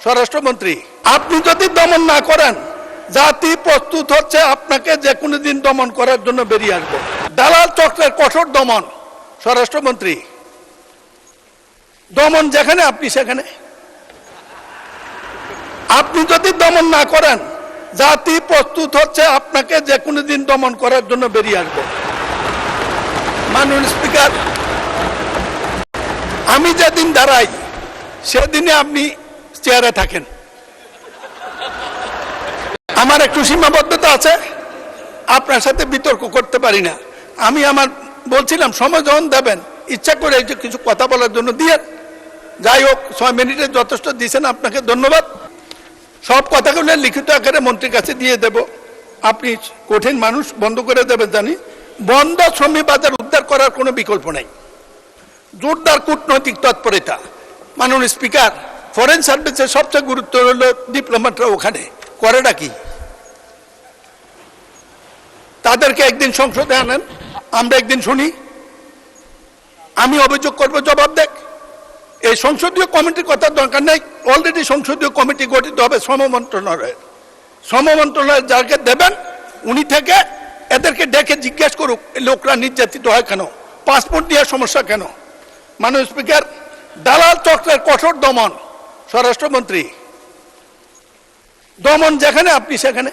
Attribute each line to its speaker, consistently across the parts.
Speaker 1: স্বরাষ্ট্রমন্ত্রী, আপনি যদি দমন না করেন, জাতি প্রস্তুত হচ্ছে আপনাকে যে কোনো দিন দমন করার জন্য বেরিয়ে আসবে। দালাল চক্রের কঠোর দমন। স্বরাষ্ট্রমন্ত্রী, দমন যেখানে আপনি সেখানে। আপনি যদি দমন না করেন, জাতি প্রস্তুত হচ্ছে আপনাকে যে কোনো দিন দমন করার জন্য বেরিয়ে আসবে। মাননীয় স্পিকার, আমি যেদিন দাঁড়াই সেদিনে আপনি চেয়ারে থাকেন। আমার একটু সীমাবদ্ধতা আছে, আপনার সাথে বিতর্ক করতে পারি না। আমি বলছিলাম সময় যখন দেবেন, ইচ্ছা করে কিছু কথা বলার জন্য দিয়ে, যাই হোক 6 মিনিটে যথেষ্ট দিয়েছেন, আপনাকে ধন্যবাদ। সব কথাগুলো লিখিত আকারে মন্ত্রীর কাছে দিয়ে দেব। আপনি কঠিন মানুষ, বন্ধ করে দেবেন জানি। বন্ধ শ্রমিক বাজার উদ্ধার করার কোনো বিকল্প নেই। জোরদার কূটনৈতিক তৎপরতা। মাননীয় স্পিকার, ফরেন সার্ভিসের সবচেয়ে গুরুত্ব হলো ডিপ্লোম্যাটরা ওখানে করেটা কি? তাদেরকে একদিন সংসদে আনেন, আমরা একদিন শুনি, আমি অভিযোগ করব, জবাব দেখ। এই সংসদীয় কমিটির কথা দরকার নেই, অলরেডি সংসদীয় কমিটি গঠিত হবে শ্রম মন্ত্রণালয়ের। শ্রম মন্ত্রণালয় যাকে দেবেন উনি থেকে এদেরকে ডেকে জিজ্ঞেস করুক লোকরা নির্যাতিত হয় কেন, পাসপোর্ট দেওয়ার সমস্যা কেন। মাননীয় স্পিকার, দালাল চক্রের কঠোর দমন। স্বরাষ্ট্রমন্ত্রী, দমন যেখানে আপনি সেখানে।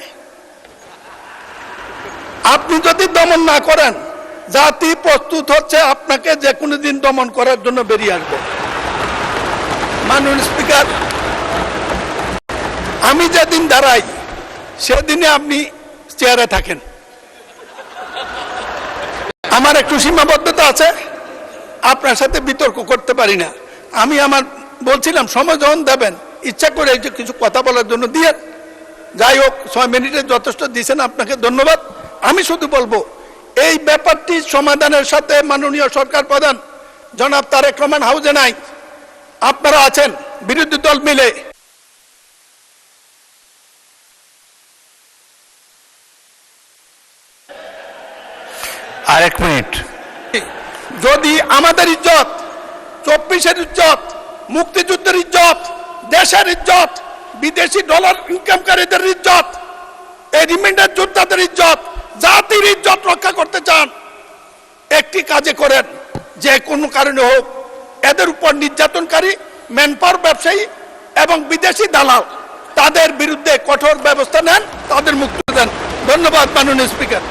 Speaker 1: আপনি যদি দমন না করেন, জাতি প্রস্তুত হচ্ছে আপনাকে যে কোনো দিন দমন করার জন্য বেরিয়ে আসবে। মাননীয় স্পিকার, আমি যেদিন দাঁড়াই সেদিনে আপনি চেয়ারে থাকেন। আমার একটু সীমাবদ্ধতা আছে, আপনার সাথে বিতর্ক করতে পারি না। আমি বলছিলাম সময় যখন দেবেন, ইচ্ছা করে কিছু কথা বলার জন্য দিয়ে, যাই হোক 6 মিনিটে যথেষ্ট দিয়েছেন, আপনাকে ধন্যবাদ। আমি শুধু বলবো, এই ব্যাপারটি সমাধানের সাথে মাননীয় সরকার প্রধান জনাব তারেক রহমান হাউজে নাই, আপনারা আছেন বিরোধী দল মিলে।
Speaker 2: আরেক মিনিট।
Speaker 1: যদি আমাদের ইজ্জত, 24-এর ইজ্জত, মুক্তিযুদ্ধের ইজ্জত, দেশের ইজ্জত, বিদেশি ডলার ইনকামকারীদের ইজ্জত, এই রিমান্ডার যোদ্ধাদের ইজ্জত, জাতির ইজ্জত রক্ষা করতে চান, একটি কাজে করেন, যে কোনো কারণে হোক এদের উপর নির্যাতনকারী ম্যানপাওয়ার ব্যবসায়ী এবং বিদেশি দালাল তাদের বিরুদ্ধে কঠোর ব্যবস্থা নেন, তাদের মুক্তি দেন। ধন্যবাদ মাননীয় স্পিকার।